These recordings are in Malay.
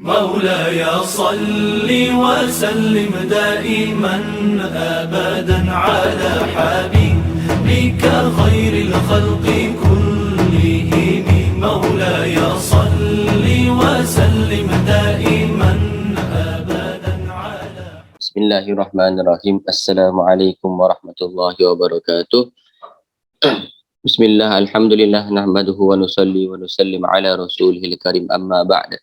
مولاي صل وسلم دائما أبدا على حبيبك خير الخلق كلهم مولاي صل وسلم دائما أبدا على. Bismillahirrahmanirrahim. Assalamualaikum warahmatullahi wabarakatuh. Bismillah, alhamdulillah, nahmaduhu wa nusalli wa nusallim ala rasulihil karim, amma ba'da.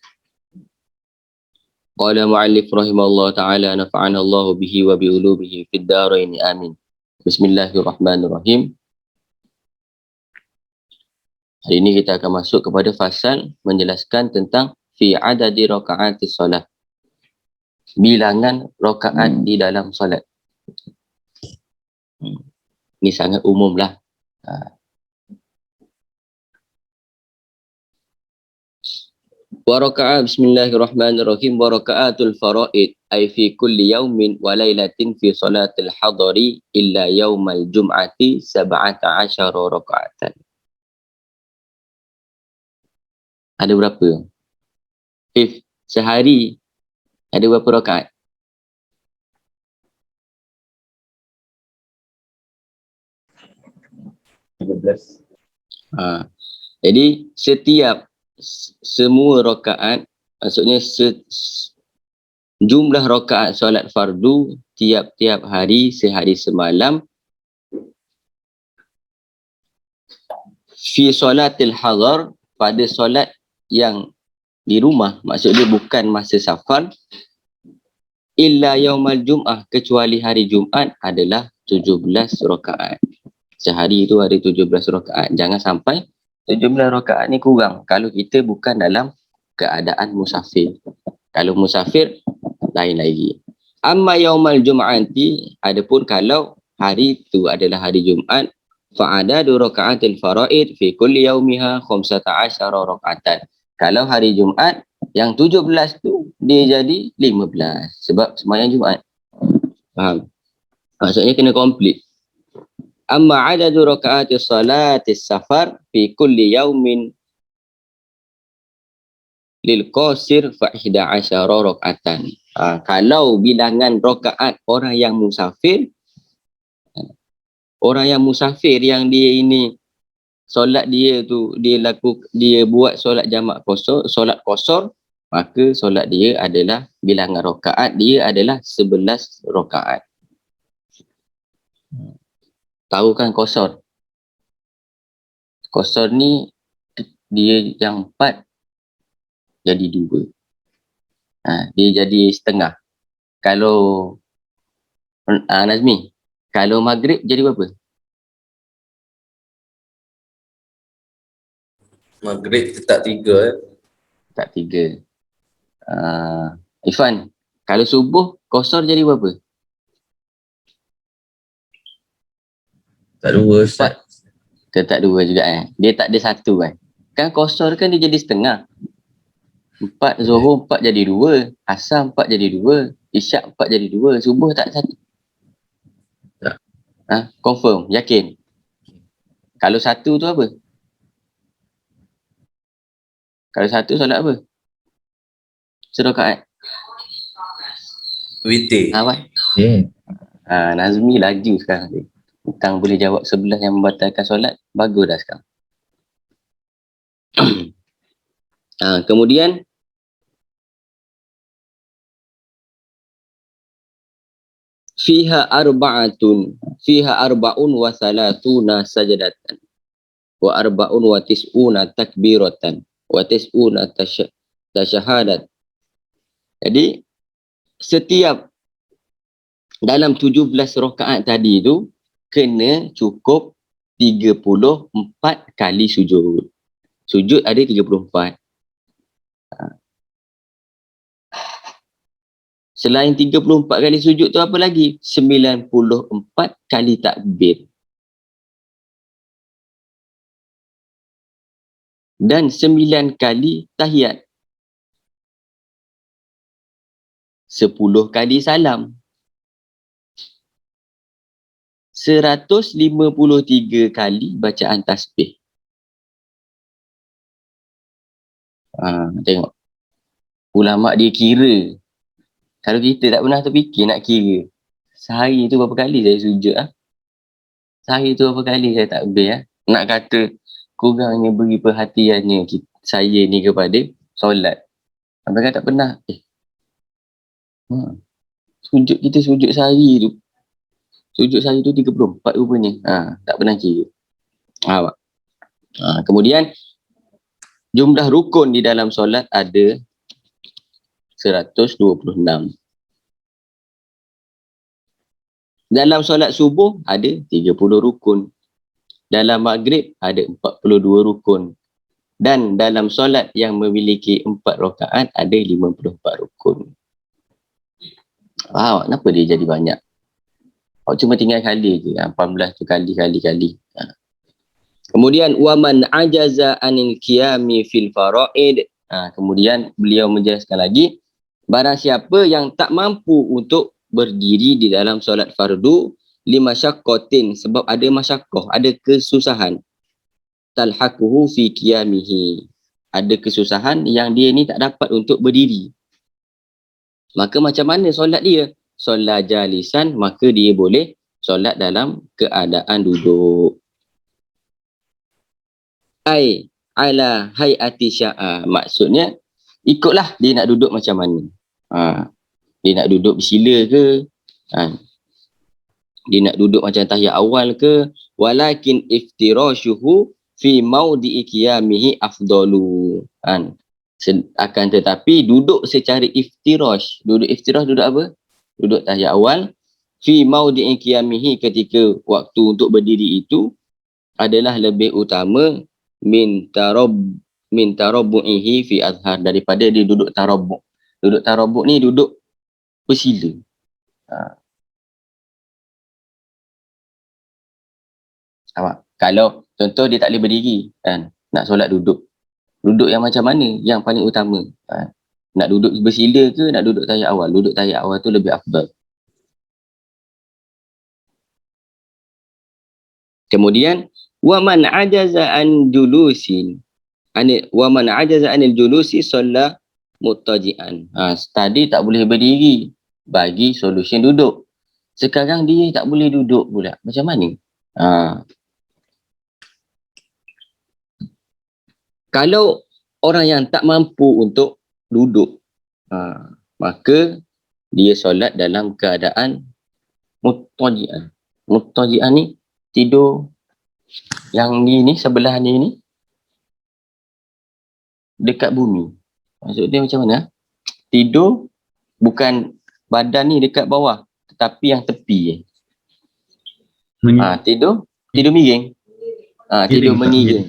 Qala mu'allif rahimahullah ta'ala, nafa'ana Allah bihi wa bi'ulubihi fid darain, amin. Bismillahirrahmanirrahim. Hari ini kita akan masuk kepada fasal menjelaskan tentang fi adadi raka'atis solat, bilangan rakaat di dalam solat. Ini sangat umum lah. Bismillahirrahmanirrahim. Wa raka'atul faraid ay fi kulli yaumin wa lailatin fi salatil hadari illa yaumal jum'ati 17 raka'atan. Ada berapa? Sehari ada berapa rakaat? Jadi setiap semua rakaat, maksudnya jumlah rakaat solat fardu tiap-tiap hari sehari semalam fi solatil hadar, pada solat yang di rumah, maksudnya bukan masa safar, illa yaumal jum'ah, kecuali hari Jumaat adalah 17 rakaat. Sehari itu ada 17 rakaat. Jangan sampai 17 rakaat ni kurang kalau kita bukan dalam keadaan musafir. Kalau musafir, lain lagi. Amma yaumal jum'ati, adapun kalau hari itu adalah hari Jumaat, fa'adadu raka'atil faraid fi kulli yaumiha 15 raka'atan. Kalau hari Jumaat, yang 17 tu dia jadi 15 sebab sembahyang Jumaat. Faham? Maksudnya kena komplit. Amma adadu raka'atis salatis safar fi kulli yaumin lil qasir fa 11 raka'atan. Kalau bilangan rakaat orang yang musafir yang dia ini solat dia tu dia buat solat jamak kosor, solat kosor, maka solat dia adalah bilangan rakaat dia adalah 11 rakaat. Tahu kan kosor? Kosor ni dia yang 4 jadi 2. Dia jadi setengah. Kalau Nazmi, kalau maghrib jadi berapa? Maghrib tetap 3 Tak 3. Ifan, kalau subuh kosor jadi berapa? Tak 2 Ustaz. Tak 2 juga Dia tak ada 1 kan. Kan kosor kan dia jadi setengah. 4 Zuhur 4 jadi 2, Asar 4 jadi 2, Isyak 4 jadi 2, subuh tak 1. Tak. Confirm, yakin. Kalau 1 tu apa? Kalau 1 solat apa? Serakaat. Witir. Nazmi laju sekarang ni. Bukan boleh jawab 11 yang membatalkan solat, bagus dah sekarang. Kemudian fiha arba'un wa thalathuna sajadatan wa arba'un wa tis'una takbiratan wa tis'una tasyahadat. Jadi setiap dalam 17 rakaat tadi tu kena cukup 34 kali sujud. Sujud ada 34. Selain 34 kali sujud tu apa lagi? 94 kali takbir. Dan 9 kali tahiyat. 10 kali salam. 153 kali bacaan tasbih. Tengok. ulama dia kira. Kalau kita tak pernah terfikir nak kira. Sehari tu berapa kali saya sujud ah? Sehari tu berapa kali saya takbir ah? Nak kata kurangnya beri perhatiannya saya ni kepada solat. Sampai kan tak pernah. Sujud kita sujud sehari tu. Sujud sehari tu 34 rupanya. Tak pernah kira. Kemudian jumlah rukun di dalam solat ada 126. Dalam solat subuh ada 30 rukun. Dalam maghrib ada 42 rukun. Dan dalam solat yang memiliki 4 rakaat ada 54 rukun. Kenapa dia jadi banyak? Cuma tinggal kali je. 18 tu kali. Kemudian waman ajaza anil qiyami fil faraid. Kemudian beliau menjelaskan lagi, barang siapa yang tak mampu untuk berdiri di dalam solat fardu limasyaqqatin, sebab ada masyaqqah, ada kesusahan, talhaquhu fi qiyamihi, ada kesusahan yang dia ni tak dapat untuk berdiri, maka macam mana solat dia? Solat jalisan, maka dia boleh solat dalam keadaan duduk. Ai ala hayati sya'a, maksudnya ikutlah dia nak duduk macam mana. Dia nak duduk bersila ke, dia nak duduk macam tahiyat awal ke, walakin iftirashuhu fi maudhi'i qiyamihi afdalu. Akan tetapi duduk secara iftirash. Duduk apa? Duduk tahiyat awal. Fi maudhi'i qiyamihi, ketika waktu untuk berdiri itu adalah lebih utama min tarabbu'ihi fi azhar, daripada dia duduk tarabbu'. Duduk tarabbu' ni duduk bersila. Kalau contoh dia tak boleh berdiri kan, nak solat duduk yang macam mana yang paling utama? Nak duduk bersila ke nak duduk tahiyat awal? Duduk tahiyat awal tu lebih afdal. Kemudian waman ajaza an julusin, waman ajaza anil julusi solat muttaji'an. Tadi tak boleh berdiri, bagi solution duduk. Sekarang dia tak boleh duduk pula, macam mana? Kalau orang yang tak mampu untuk duduk, maka dia solat dalam keadaan muttaji'an. Muttaji'an ni tidur, yang ni sebelah ni dekat bumi. Maksud dia macam mana? Tidur bukan badan ni dekat bawah, tetapi yang tepi. Tidur miring. Tidur mengiring.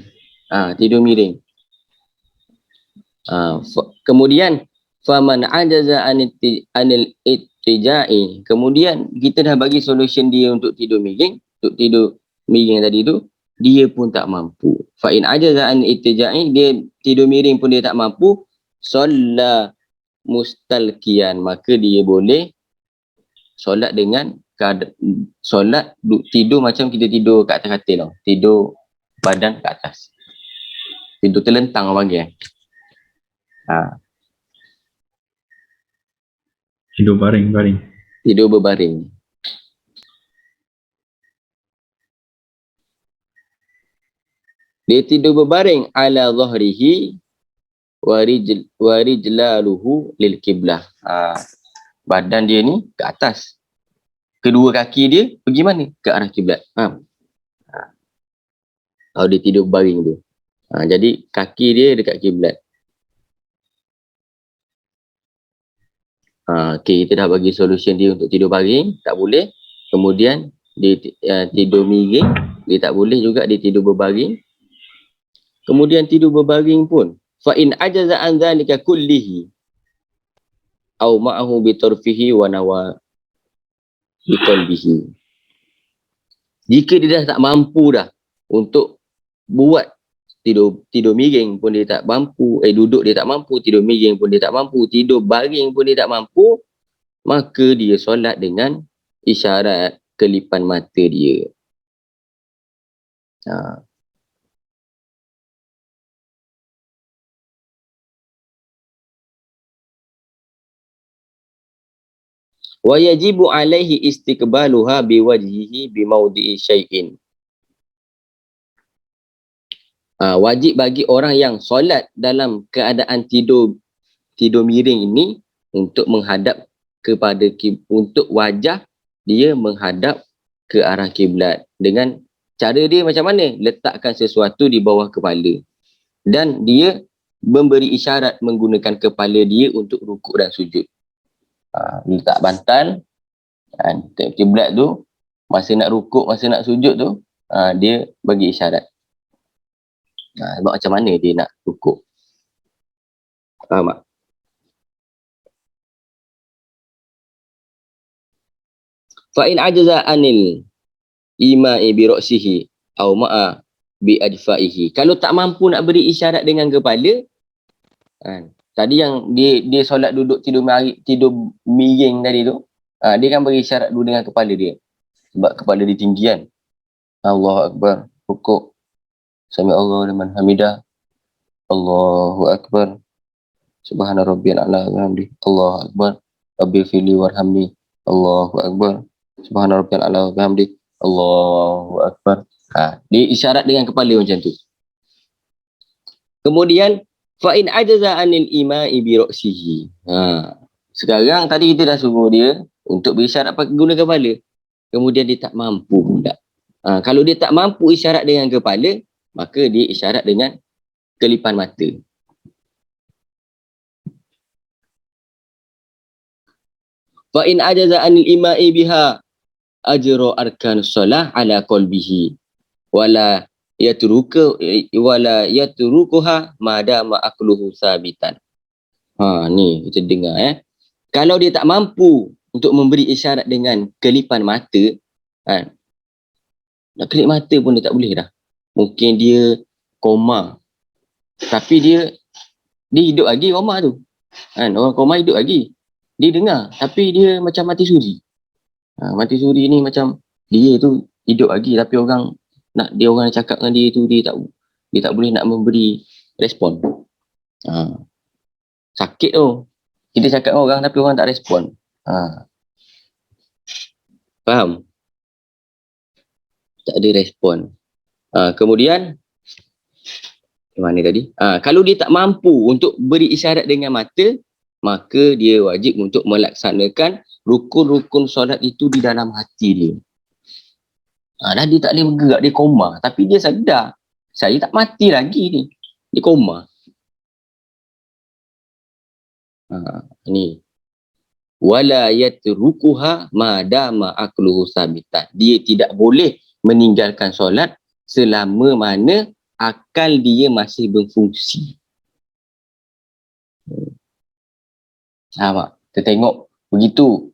Tidur miring. Kemudian faman ajaza anil ittija'i, kemudian kita dah bagi solution dia untuk tidur miring, tadi tu dia pun tak mampu. Fa in ajaza an ittija'i, dia tidur miring pun dia tak mampu, solat mustalqiyan, maka dia boleh solat dengan tidur macam kita tidur kat atas katil tau. Tidur badan kat atas. Tidur terlentang orang panggil. Tidur baring. Tidur berbaring. Dia tidur berbaring ala zahrihi wa rijlaluhu lil qiblah. Badan dia ni ke atas. Kedua kaki dia pergi mana? Ke arah kiblat. Kalau dia tidur berbaring tu. Jadi kaki dia dekat kiblat. Okay, kita dah bagi solution dia untuk tidur baring, tak boleh. Kemudian dia tidur miring, dia tak boleh juga, dia tidur berbaring. Kemudian tidur berbaring pun, fa in ajaza an dzalika kullihi au ma'ahu bi tarfihi wa nawa bi qalbihi. Jika dia dah tak mampu dah untuk buat tidur miring pun dia tak mampu, duduk dia tak mampu, tidur miring pun dia tak mampu, tidur baring pun dia tak mampu, maka dia solat dengan isyarat kelipan mata dia. Wa yajibu alaihi istiqbaluha biwajhihi bimawdi'i syai'in. Wajib bagi orang yang solat dalam keadaan tidur miring ini untuk menghadap kepada untuk wajah dia menghadap ke arah kiblat. Dengan cara dia macam mana? Letakkan sesuatu di bawah kepala. Dan dia memberi isyarat menggunakan kepala dia untuk rukuk dan sujud. Letak bantal ke kiblat tu, masa nak rukuk, masa nak sujud tu, dia bagi isyarat. Sebab macam mana dia nak rukuk. Faham tak? Fa'in ajaza anil ima'i bi ra'sihi aw ma'a bi ajfa'ihi. Kalau tak mampu nak beri isyarat dengan kepala, tadi yang dia solat duduk tidur miring tadi tu, dia kan beri isyarat dulu dengan kepala dia. Sebab kepala dia tinggi kan. Allahu Akbar, rukuk. Sami Allah liman hamidah. Allahu Akbar. Subhana rabbiyal a'la wa bihamdihi. Allahu Akbar. Rabbi fili warhamni. Allahu Akbar. Subhana rabbiyal a'la wa bihamdihi. Allahu Akbar. Dia isyarat dengan kepala macam tu. Kemudian fa in ajaza anil ima'i bi ra'sihi. Sekarang tadi kita dah suruh dia untuk berisyarat pakai guna kepala. Kemudian dia tak mampu pula. Kalau dia tak mampu isyarat dengan kepala, maka dia isyarat dengan kelipan mata. Fa in ajaza anil ima'i biha ajra arkanus solah ala qalbihi wala yatrukuha madama aqluhu sabitan. Ni kita dengar Kalau dia tak mampu untuk memberi isyarat dengan kelipan mata, nak kelip mata pun dia tak boleh dah. Mungkin dia koma, tapi dia hidup lagi koma tu. Orang koma hidup lagi. Dia dengar, tapi dia macam mati suri. Mati suri ni macam dia tu hidup lagi, tapi orang cakap dengan dia tu, dia tak boleh nak memberi respon. Sakit tu. Kita cakap dengan orang tapi orang tak respon. Faham? Tak ada respon. Kemudian mana tadi? Kalau dia tak mampu untuk beri isyarat dengan mata, maka dia wajib untuk melaksanakan rukun-rukun solat itu di dalam hati dia. Dah dia tak boleh bergerak, dia koma. Tapi dia sedar, saya tak mati lagi ni. Dia koma. Ni. Wala yatrukuha madama aqluhu sabitan. Dia tidak boleh meninggalkan solat selama mana akal dia masih berfungsi. Kita tengok begitu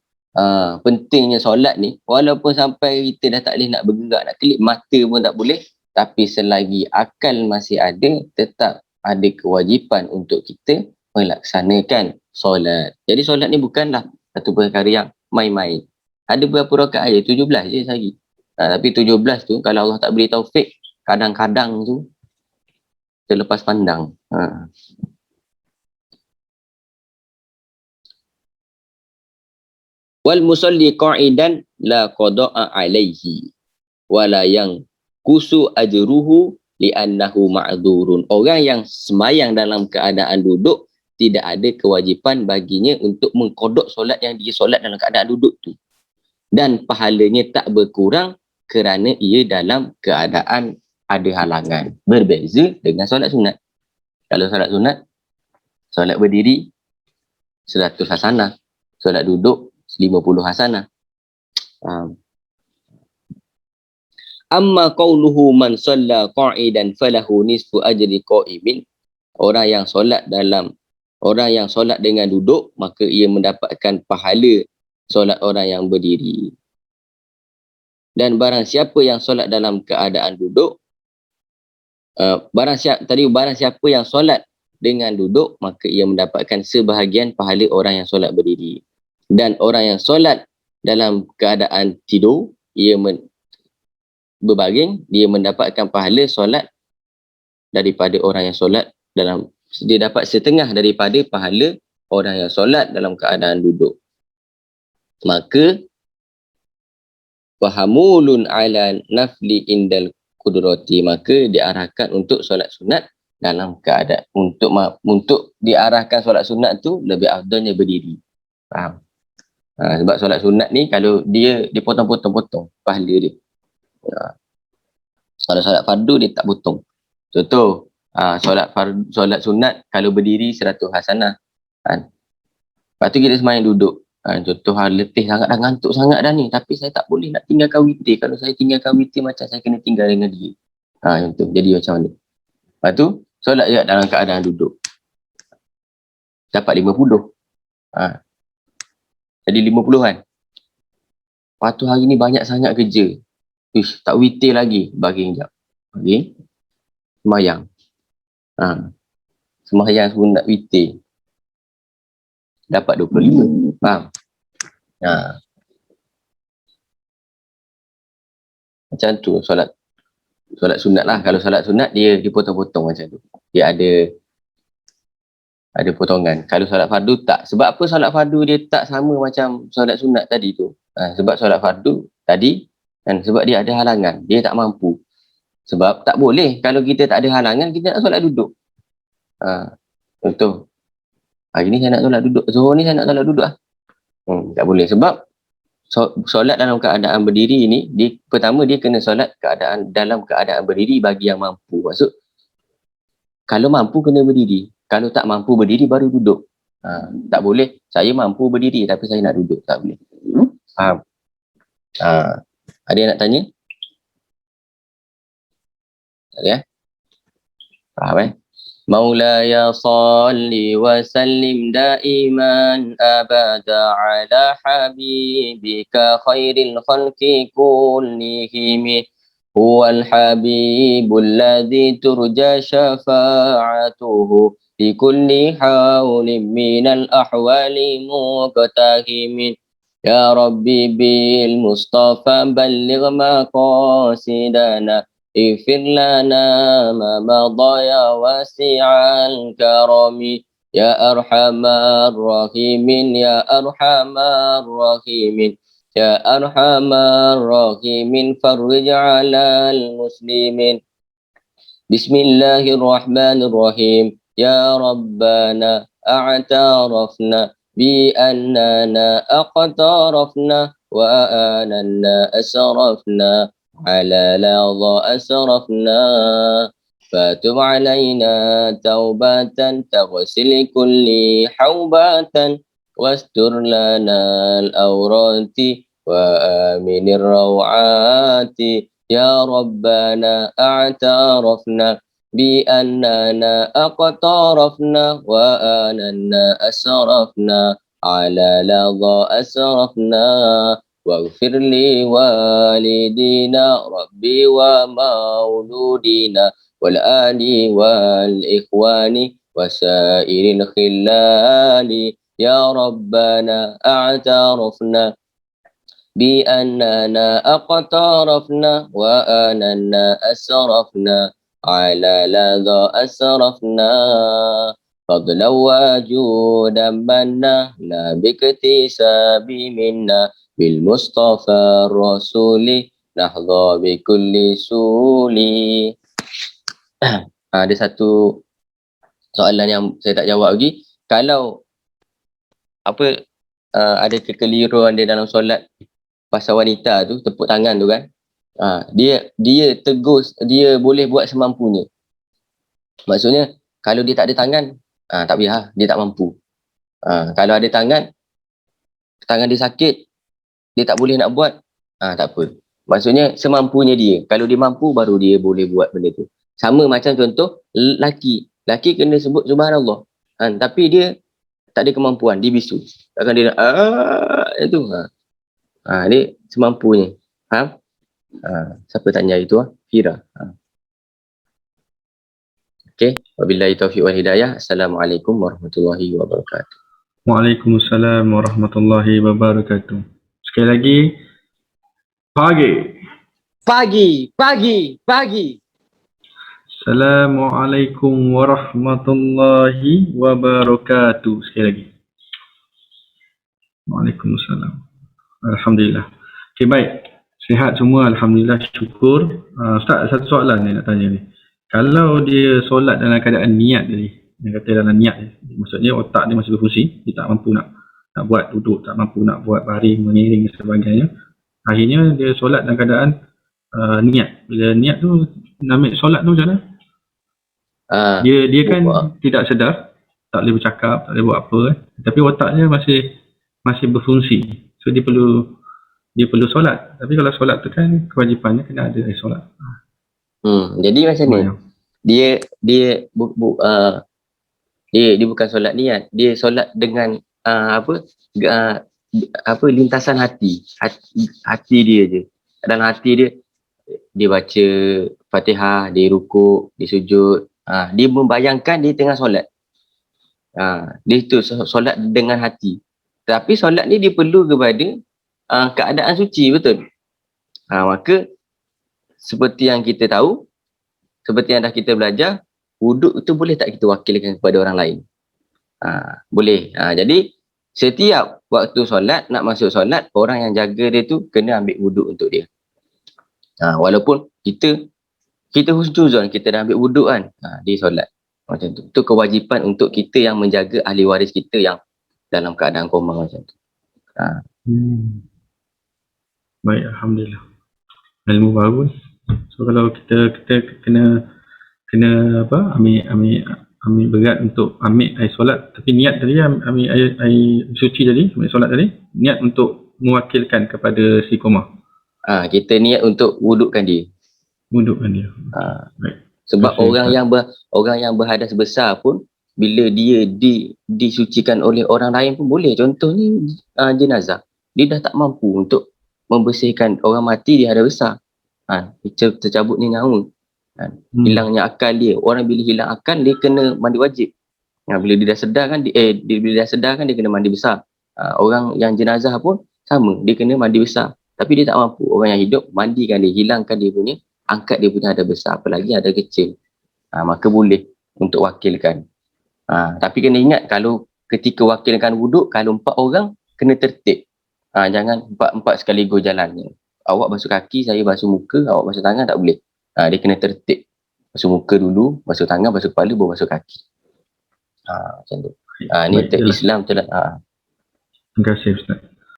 pentingnya solat ni, walaupun sampai kita dah tak boleh nak bergerak, nak kelip mata pun tak boleh, tapi selagi akal masih ada, tetap ada kewajipan untuk kita melaksanakan solat. Jadi solat ni bukanlah satu perkara yang main-main. Ada berapa rakaat je? 17 je sehari. Tapi 17 tu kalau Allah tak beri taufik, kadang-kadang tu terlepas pandang. Wal musalli qa'idan la qada'a alaihi wala yang kusu ajruhu li'annahu ma'dzurun. Orang yang sembahyang dalam keadaan duduk, tidak ada kewajipan baginya untuk mengkodok solat yang dia solat dalam keadaan duduk tu. Dan pahalanya tak berkurang kerana ia dalam keadaan ada halangan. Berbeza dengan solat sunat. Kalau solat sunat, solat berdiri 100 hasanah, solat duduk 50 hasanah. Amma qauluhu man shalla qa'idan falahu nisfu ajri qa'imin. Orang yang solat dengan duduk, maka ia mendapatkan pahala solat orang yang berdiri. Dan barang siapa yang solat dalam keadaan duduk, barang siapa yang solat dengan duduk, maka ia mendapatkan sebahagian pahala orang yang solat berdiri. Dan orang yang solat dalam keadaan tidur, ia berbaring, dia mendapatkan pahala solat daripada orang yang solat dalam, dia dapat setengah daripada pahala orang yang solat dalam keadaan duduk. Maka wahamulun ala nafli indal kudrati, maka diarahkan untuk solat sunat dalam keadaan untuk diarahkan solat sunat tu lebih afdalnya berdiri. Faham? Sebab solat sunat ni kalau dia dipotong-potong-potong pahala dia. Kalau solat fardu dia tak potong. Contoh, solat sunat kalau berdiri 100 hasanah. Lepas tu kita sembahyang duduk. Contoh letih sangat dah, ngantuk sangat dah ni, tapi saya tak boleh nak tinggalkan witir. Kalau saya tinggalkan witir macam saya kena tinggal dengan dia. Contoh jadi macam mana. Lepas tu solat juga dalam keadaan duduk. Dapat 50. Jadi 50 kan. Lepas tu hari ni banyak sangat kerja. Tak witir lagi. Bagi sekejap. Okay. Sembahyang. Sembahyang sunat witir. Dapat 25. Faham? Macam tu solat sunat lah. Kalau solat sunat dia dipotong-potong macam tu. Dia ada potongan. Kalau solat fardu tak. Sebab apa solat fardu dia tak sama macam solat sunat tadi tu? Sebab solat fardu tadi kan, sebab dia ada halangan. Dia tak mampu. Sebab tak boleh. Kalau kita tak ada halangan, kita nak solat duduk. Contoh. Hari ni saya nak solat duduk. Zuhur ni saya nak solat duduk lah. Tak boleh. Sebab solat dalam keadaan berdiri ni, pertama dia kena solat dalam keadaan berdiri bagi yang mampu. Maksud, kalau mampu kena berdiri. Kalau tak mampu berdiri baru duduk. Tak boleh. Saya mampu berdiri tapi saya nak duduk. Tak boleh. Faham? Ada yang nak tanya? Ya? Faham Maulaya salli wa sallim daiman abada ala habibika khairil khalqi kullihim huwal habibul ladzi turja syafa'atuhu fi kulli hawlin minal ahwali muqtahimin ya rabbi bil mustafa balligh maqasidana اغفر لنا ما مضى يا واسع الكرم يا أرحم الراحمين يا أرحم الراحمين يا أرحم الراحمين فرج على المسلمين بسم الله الرحمن الرحيم يا ربنا اعترفنا بأننا اقترفنا وأننا أسرفنا على لظى أسرفنا فتب علينا توبة تغسل كل حوبة واستر لنا الأورات وآمن الروعات يا ربنا اعترفنا بأننا اقترفنا وأننا أسرفنا على لظى أسرفنا واغفر لوالدينا ربي ومولودينا والآل والإخوان وسائر الخلال يا ربنا اعترفنا بأننا اقترفنا وأننا أسرفنا على لظى أسرفنا فضلا وجودا منا لا باكتساب منا بالمصطفى الرسول نحظى بكل سولي. Ada satu soalan yang saya tak jawab lagi. Kalau ada kekeliruan dia dalam solat pasal wanita tu, tepuk tangan tu kan, dia tegur, dia boleh buat semampunya. Maksudnya kalau dia tak ada tangan, tak payah, dia tak mampu. Kalau ada tangan dia sakit, dia tak boleh nak buat, tak apa. Maksudnya semampunya dia. Kalau dia mampu baru dia boleh buat benda tu. Sama macam contoh laki kena sebut subhanallah, tapi dia tak ada kemampuan, dia bisu. Takkan dia nak itu. Dia semampunya. Faham? Siapa tanya itu? Fira. Okey, wabillahi taufiq wal hidayah. Assalamualaikum warahmatullahi wabarakatuh. Waalaikumsalam warahmatullahi wabarakatuh. Sekali lagi, pagi. Assalamualaikum warahmatullahi wabarakatuh. Sekali lagi. Waalaikumsalam. Alhamdulillah. Okay, baik. Sihat semua, Alhamdulillah, syukur. Ustaz, satu soalan ni nak tanya ni. Kalau dia solat dalam keadaan niat tadi, yang kata dalam niat ni, maksudnya otak dia masih berfungsi, dia tak mampu nak buat duduk, tak mampu nak buat baring, mengiring dan sebagainya. Akhirnya dia solat dalam keadaan niat. Bila niat tu, nak ambil solat tu macam mana? Dia kan tidak sedar, tak boleh bercakap, tak boleh buat apa kan. Tapi otaknya masih berfungsi. So dia perlu solat. Tapi kalau solat tu kan kewajipannya kena ada solat. Jadi macam ni. Dia bukan solat niat. Dia solat dengan lintasan hati dia je. Dalam hati dia baca Fatihah, dia rukuk, dia sujud. Dia membayangkan dia tengah solat. Dia tu solat dengan hati. Tapi solat ni dia perlu kepada keadaan suci, betul? Maka seperti yang kita tahu, seperti yang dah kita belajar, wuduk itu boleh tak kita wakilkan kepada orang lain? Boleh. Jadi setiap waktu solat, nak masuk solat, orang yang jaga dia tu kena ambil wuduk untuk dia. Walaupun kita husnuzon, kita dah ambil wuduk kan, dia solat. Macam tu. Itu kewajipan untuk kita yang menjaga ahli waris kita yang dalam keadaan koma macam tu. Baik, Alhamdulillah. Ilmu baru. So kalau kita kena ambil berat untuk ambil air solat, tapi niat tadi ambil air suci tadi, ambil solat tadi, niat untuk mewakilkan kepada si koma. Kita niat untuk wudukkan dia. Baik. Sebab orang yang berhadas besar pun, bila dia disucikan oleh orang lain pun boleh. Contohnya jenazah, dia dah tak mampu untuk membersihkan orang mati di hadas besar. Tercabutnya nyawa, hilangnya akal dia. Orang bila hilang akal, dia kena mandi wajib. Bila dia dah sedar kan, dia kena mandi besar. Orang yang jenazah pun sama, dia kena mandi besar. Tapi dia tak mampu. Orang yang hidup, mandikan dia, hilangkan dia punya, angkat dia punya hadas besar, apalagi ada kecil. Maka boleh untuk wakilkan. Tapi kena ingat, kalau ketika wakilkan wuduk, kalau 4 orang, kena tertib. Jangan 4 sekaligus jalannya. Awak basuh kaki, saya basuh muka, awak basuh tangan, tak boleh. Dia kena tertib. Basuh muka dulu, basuh tangan, basuh kepala, baru basuh kaki. Macam tu. Ni Islam telah. Terima kasih, Ustaz.